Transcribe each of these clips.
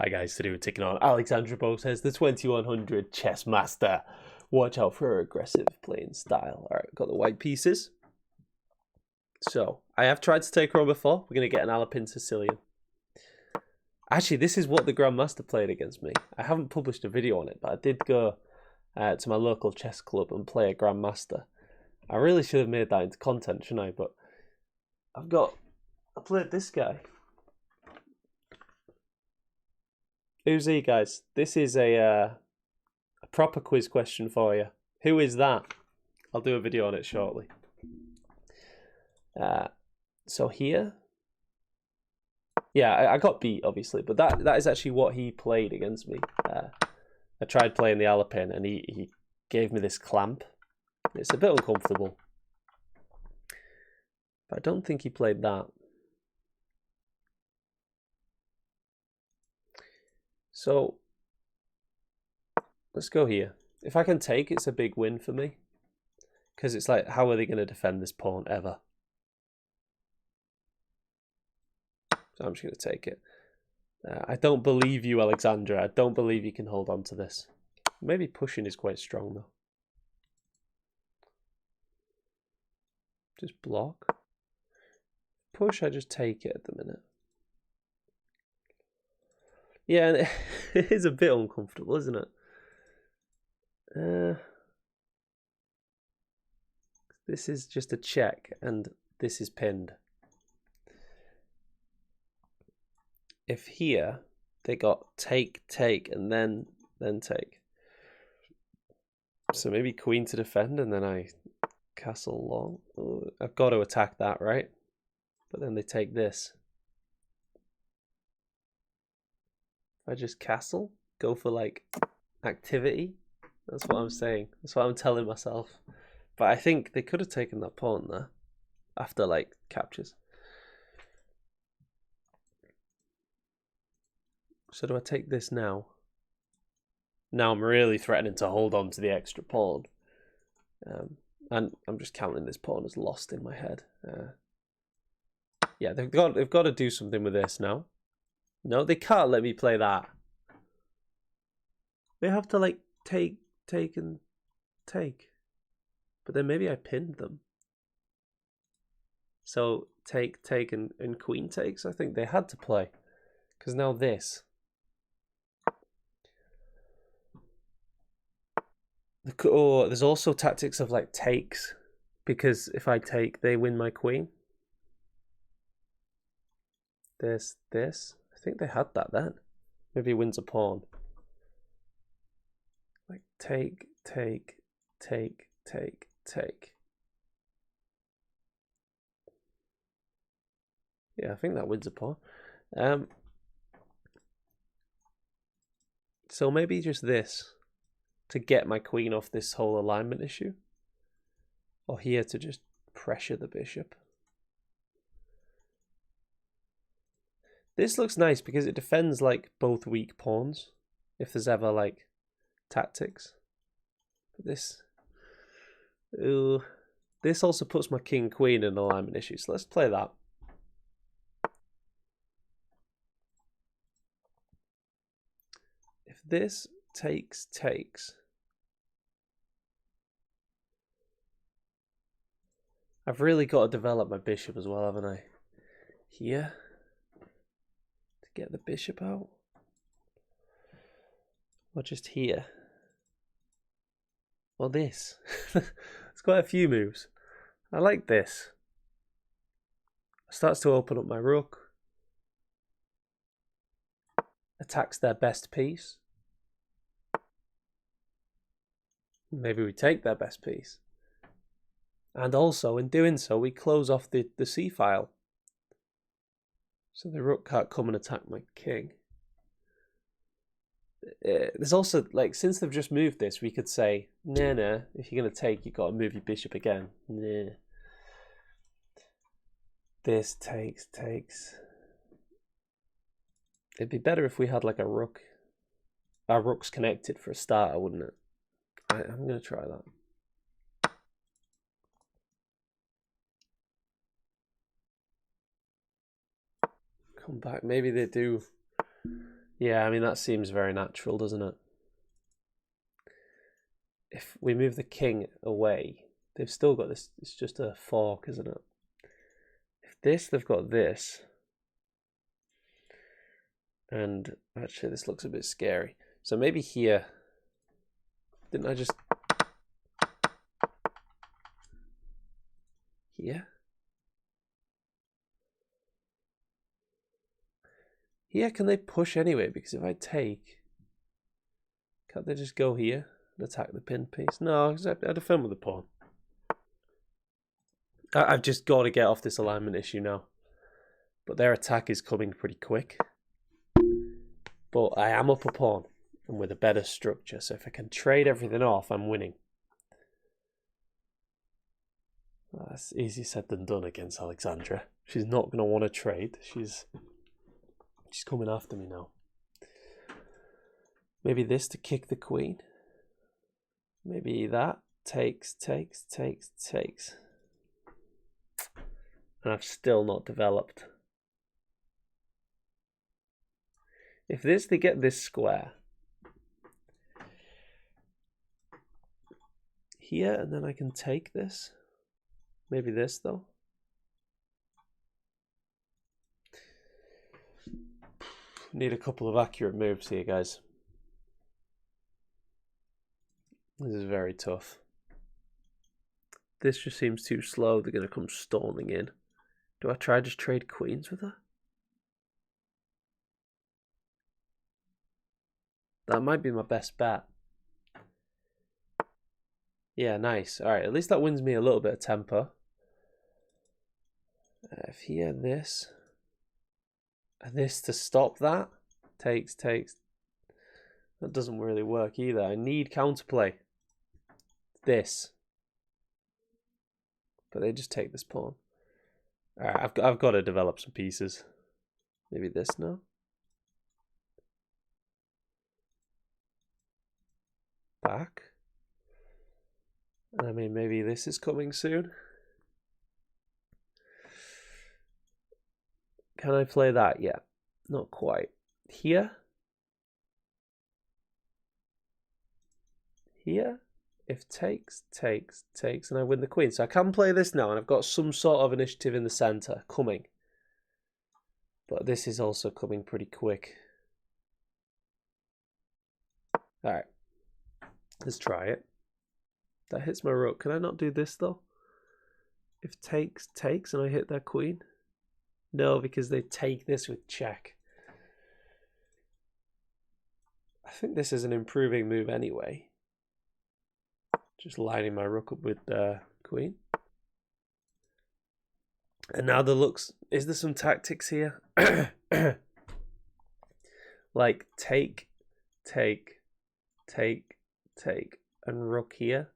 Hi guys, today we're taking on Alexandra Botez, the 2100 chess master. Watch out for her aggressive playing style. Alright, got the white pieces. So, I have tried to take her on before. We're going to get an Alpine Sicilian. Actually, this is what the Grandmaster played against me. I haven't published a video on it, but I did go to my local chess club and play a Grandmaster. I really should have made that into content, shouldn't I? But I played this guy. Who's he, guys? This is a proper quiz question for you. Who is that? I'll do a video on it shortly. So here, yeah, I got beat obviously, but that is actually what he played against me. I tried playing the Alpine and he gave me this clamp. It's a bit uncomfortable, but I don't think he played that. So let's go here. If I can take, it's a big win for me, because it's like, how are they going to defend this pawn ever? So I'm just going to take it. I don't believe you, Alexandra. I don't believe you can hold on to this. Maybe pushing is quite strong though. Just block. Push, I just take it at the minute. Yeah, and it is a bit uncomfortable, isn't it? This is just a check, and this is pinned. If here they got take, and then take. So maybe queen to defend, and then I castle long. Oh, I've got to attack that, right? But then they take this. If I just castle, go for like activity. That's what I'm saying. That's what I'm telling myself. But I think they could have taken that pawn there after like captures. So do I take this now? Now I'm really threatening to hold on to the extra pawn. And I'm just counting this pawn as lost in my head. Yeah, they've got to do something with this now. No, they can't let me play that. They have to like take and take. But then maybe I pinned them. So take and queen takes, I think they had to play. Because now this. Oh, there's also tactics of like takes. Because if I take, they win my queen. This. I think they had that then. Maybe he wins a pawn. Like take. Yeah, I think that wins a pawn. So maybe just this to get my queen off this whole alignment issue. Or here to just pressure the bishop. This looks nice because it defends like both weak pawns. If there's ever like tactics. But this... Ooh, this also puts my king-queen in alignment issue. So let's play that. If this takes... I've really got to develop my bishop as well, haven't I? Here. To get the bishop out. Or just here. Or this. It's quite a few moves. I like this. It starts to open up my rook. Attacks their best piece. Maybe we take their best piece. And also, in doing so, we close off the c-file. So the rook can't come and attack my king. There's also, like, since they've just moved this, we could say, nah, if you're going to take, you've got to move your bishop again. Nah. This takes. It'd be better if we had, like, a rook. Our rook's connected for a starter, wouldn't it? I'm going to try that. Come back. Maybe they do. Yeah, I mean, that seems very natural, doesn't it? If we move the king away, they've still got this. It's just a fork, isn't it? If this, they've got this. And actually, this looks a bit scary. So maybe here. Didn't I just... Here? Here, can they push anyway? Because if I take... Can't they just go here and attack the pin piece? No, because I had a film with the pawn. I've just got to get off this alignment issue now. But their attack is coming pretty quick. But I am up a pawn and with a better structure. So if I can trade everything off, I'm winning. Well, that's easier said than done against Alexandra. She's not going to want to trade. She's coming after me now. Maybe this to kick the queen. Maybe that. Takes. And I've still not developed. If this, they get this square. Here, and then I can take this. Maybe this, though. Need a couple of accurate moves here, guys. This is very tough. This just seems too slow. They're going to come storming in. Do I try just trade queens with her? That might be my best bet. Yeah, nice. Alright, at least that wins me a little bit of tempo. If here, this. And this to stop that. Takes. That doesn't really work either. I need counterplay. This. But they just take this pawn. Alright, I've got to develop some pieces. Maybe this now. Back. I mean, maybe this is coming soon. Can I play that yet? Not quite. Here. Here. If takes, and I win the queen. So I can play this now, and I've got some sort of initiative in the center coming. But this is also coming pretty quick. Alright. Let's try it. That hits my rook. Can I not do this, though? If takes, and I hit their queen? No, because they take this with check. I think this is an improving move anyway. Just lining my rook up with the queen. And now the looks... Is there some tactics here? Like take, and rook here.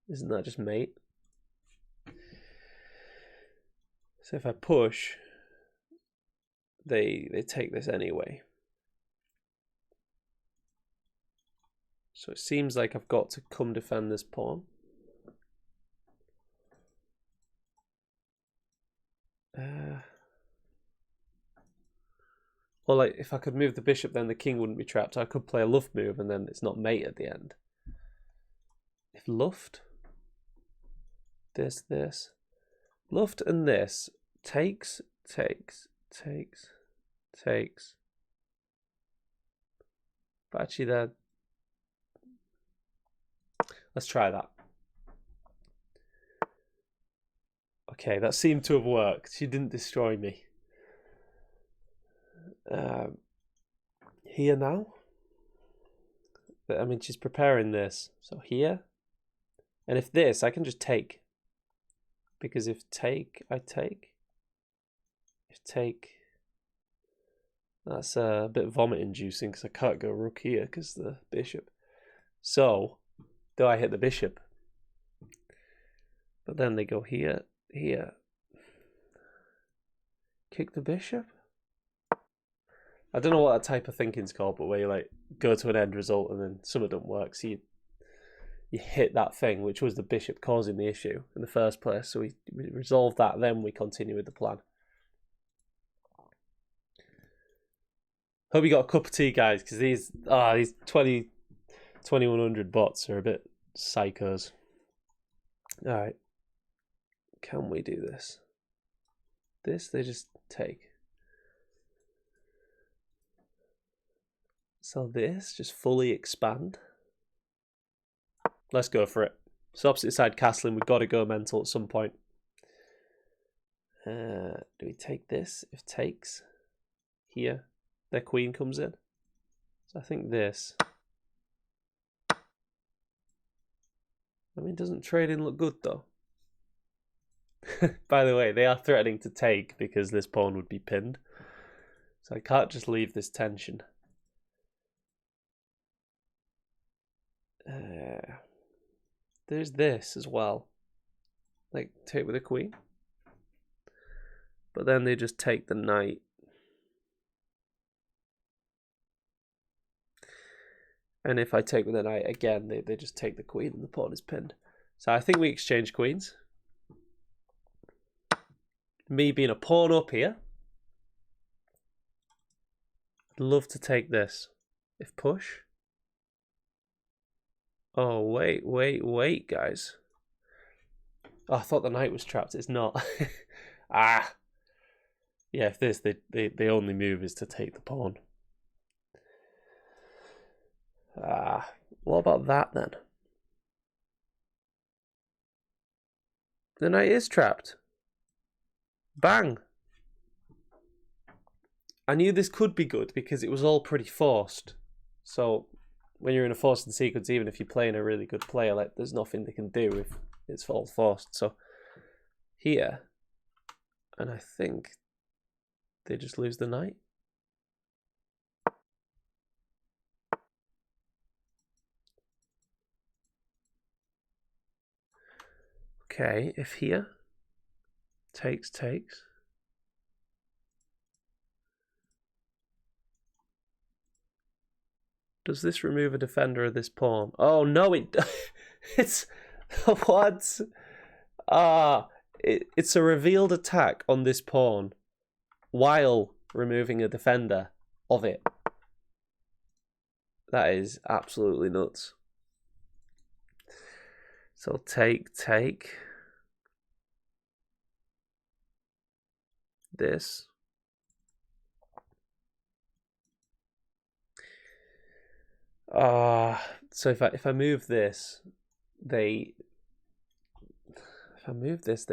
Isn't that just mate? So if I push, they take this anyway. So it seems like I've got to come defend this pawn. Or like if I could move the bishop, then the king wouldn't be trapped. I could play a luft move and then it's not mate at the end. If luft, this, luft and this, takes. But actually that... Let's try that. Okay, that seemed to have worked. She didn't destroy me. Here now. I mean, she's preparing this. So here. And if this, I can just take. Because if take, I take. If take... That's a bit vomit-inducing because I can't go rook here because the bishop. So... Do I hit the bishop? But then they go here. Kick the bishop? I don't know what that type of thinking's called, but where you like go to an end result and then some of it don't work. So you hit that thing, which was the bishop causing the issue in the first place. So we resolve that, then we continue with the plan. Hope you got a cup of tea, guys, because these 2100 bots are a bit psychos. Alright. Can we do this? This they just take. So this just fully expand. Let's go for it. So opposite side castling, we've got to go mental at some point. Do we take this? If takes here, their queen comes in. So I think this. I mean, doesn't trading look good though? By the way, they are threatening to take because this pawn would be pinned. So I can't just leave this tension. There's this as well. Like, take with a queen. But then they just take the knight. And if I take with the knight again, they just take the queen and the pawn is pinned. So I think we exchange queens. Me being a pawn up here. I'd love to take this. If push. Oh, wait, guys. Oh, I thought the knight was trapped. It's not. Ah. Yeah, if this, the only move is to take the pawn. What about that then? The knight is trapped. Bang. I knew this could be good because it was all pretty forced. So when you're in a forced sequence, even if you're playing a really good player, like there's nothing they can do if it's all forced. So here, and I think they just lose the knight. Okay, if here, takes. Does this remove a defender of this pawn? Oh no, it's what? It's a revealed attack on this pawn while removing a defender of it. That is absolutely nuts. So take. This. So if I move this, they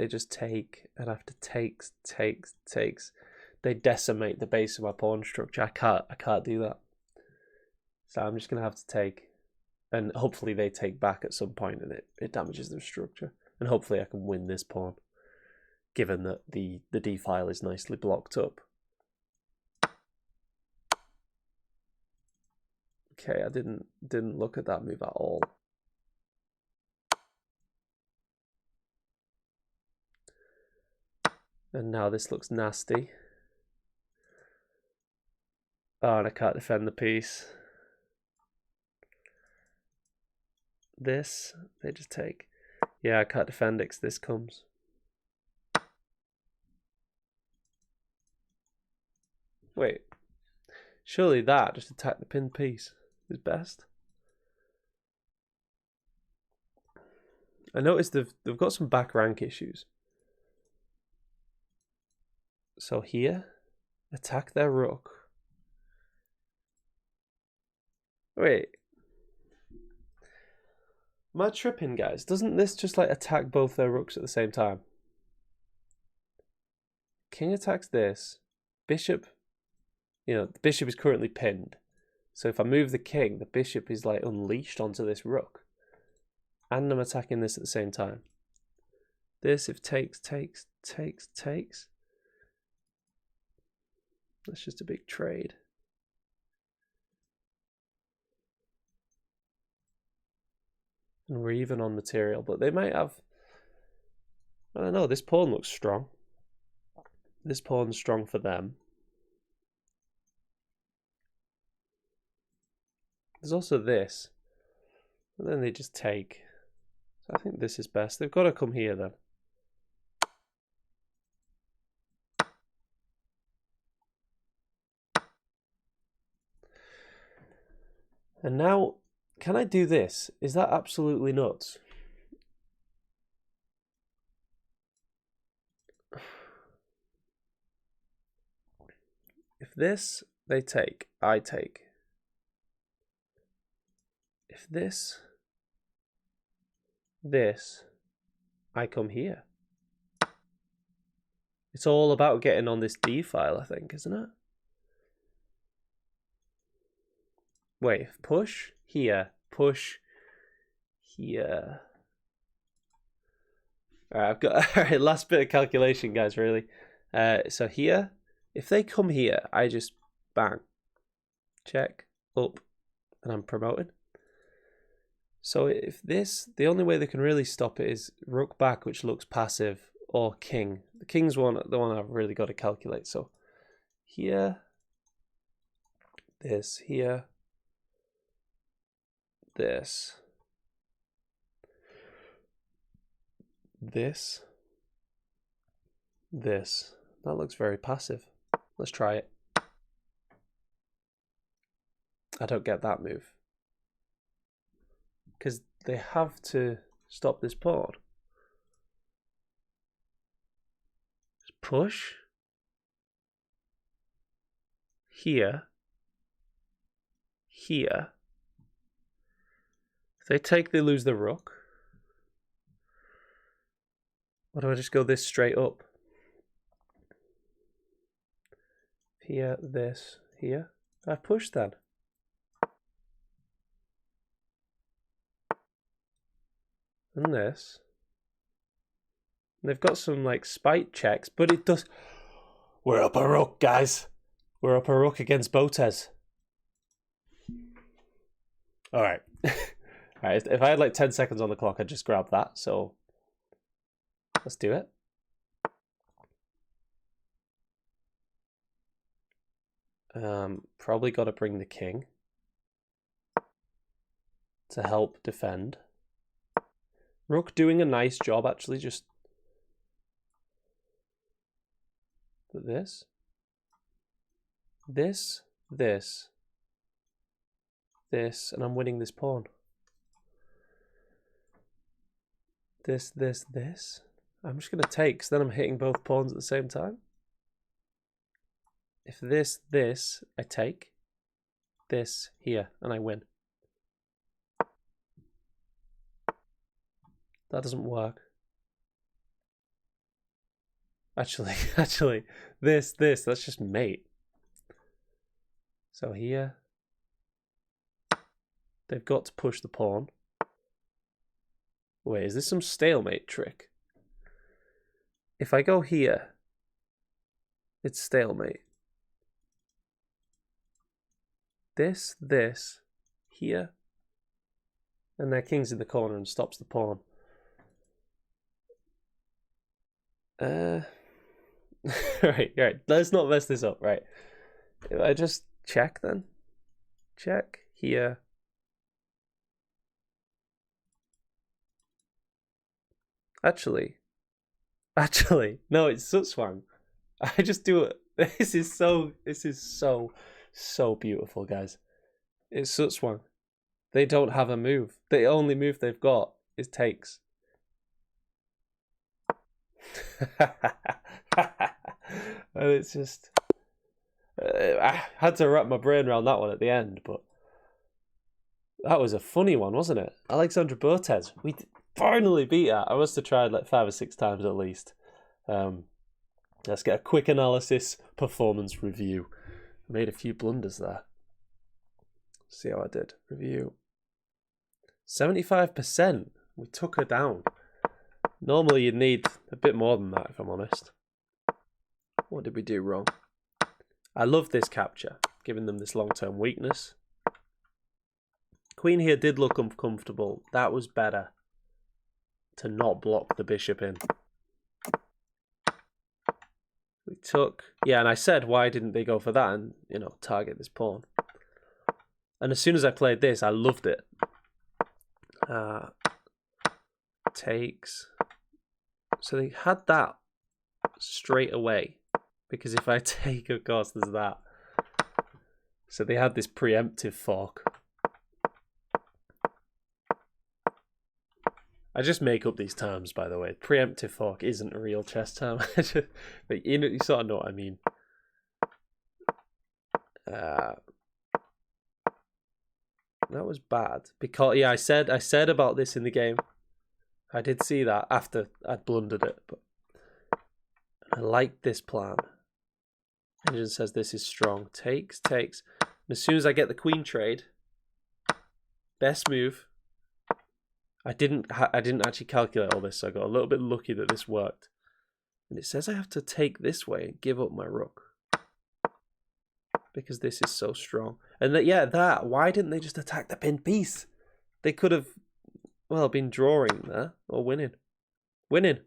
just take, and after takes. They decimate the base of my pawn structure. I can't do that. So I'm just gonna have to take, and hopefully they take back at some point, and it damages their structure, and hopefully I can win this pawn, given that the d file is nicely blocked up. Okay, I didn't look at that move at all. And now this looks nasty. Oh, and I can't defend the piece. This, they just take. Yeah, I can't defend it because this comes. Wait. Surely that, just attack the pinned piece, is best. I noticed they've got some back rank issues. So here, attack their rook. Wait. Am I tripping, guys? Doesn't this just like attack both their rooks at the same time? King attacks this. Bishop, the bishop is currently pinned. So if I move the king, the bishop is like unleashed onto this rook. And I'm attacking this at the same time. This, if takes. That's just a big trade. And we're even on material, but they might have, I don't know, this pawn looks strong. This pawn's strong for them. There's also this. And then they just take. So I think this is best. They've got to come here then. And now, can I do this? Is that absolutely nuts? If this, they take, I take. If this, I come here. It's all about getting on this D file, I think, isn't it? Wait, push here, push here. Alright, I've got alright, last bit of calculation, guys, really. So here, if they come here, I just bang. Check, up, and I'm promoting. So if this, the only way they can really stop it is rook back, which looks passive, or king. The king's the one I've really got to calculate. So here, this, here, this, this. That looks very passive. Let's try it. I don't get that move. Because they have to stop this pawn. Just push. Here. Here. If they take, they lose the rook. Or do I just go this straight up? Here, this, here. I push then. And this. And they've got some like spite checks, but it does. We're up a rook, guys. We're up a rook against Botez. All right. All right. If I had like 10 seconds on the clock, I'd just grab that. So let's do it. Probably got to bring the king to help defend. Rook doing a nice job, actually. Just put this, and I'm winning this pawn. This. I'm just going to take, because then I'm hitting both pawns at the same time. If this, I take. This here, and I win. That doesn't work. Actually, this, that's just mate. So here, they've got to push the pawn. Wait, is this some stalemate trick? If I go here, it's stalemate. This, here, and their king's in the corner and stops the pawn. Right, let's not mess this up, right? If I just check then. Check here. Actually, no, it's Sutswang. I just do it. This is so beautiful, guys. It's Sutswang. They don't have a move. The only move they've got is takes. And it's just I had to wrap my brain around that one at the end, but that was a funny one, wasn't it? Alexandra Botez, we finally beat her. I must have tried like 5 or 6 times at least. Let's get a quick analysis, performance review. I made a few blunders there. See how I did. Review. 75%. We took her down. Normally you'd need a bit more than that, if I'm honest. What did we do wrong? I love this capture, giving them this long-term weakness. Queen here did look uncomfortable. That was better to not block the bishop in. We took... Yeah, and I said, why didn't they go for that and, you know, target this pawn? And as soon as I played this, I loved it. Takes... So they had that straight away. Because if I take, of course, there's that. So they had this preemptive fork. I just make up these terms, by the way. Preemptive fork isn't a real chess term. But you sort of know what I mean. That was bad. Because, yeah, I said about this in the game. I did see that after I'd blundered it. But I like this plan. Engine says this is strong. Takes. And as soon as I get the queen trade, best move. I didn't actually calculate all this, so I got a little bit lucky that this worked. And it says I have to take this way and give up my rook. Because this is so strong. And that, why didn't they just attack the pinned piece? They could have, well, been drawing there, or winning. Winning.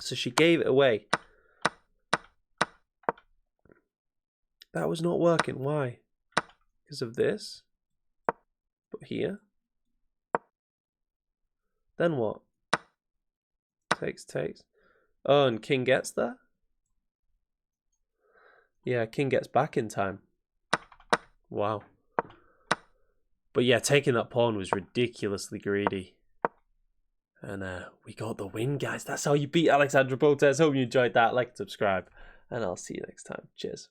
So she gave it away. That was not working. Why? Because of this. But here. Then what? Takes. Oh, and king gets there? Yeah, king gets back in time. Wow. But yeah, taking that pawn was ridiculously greedy. And we got the win, guys. That's how you beat Alexandra Botez. Hope you enjoyed that. Like and subscribe. And I'll see you next time. Cheers.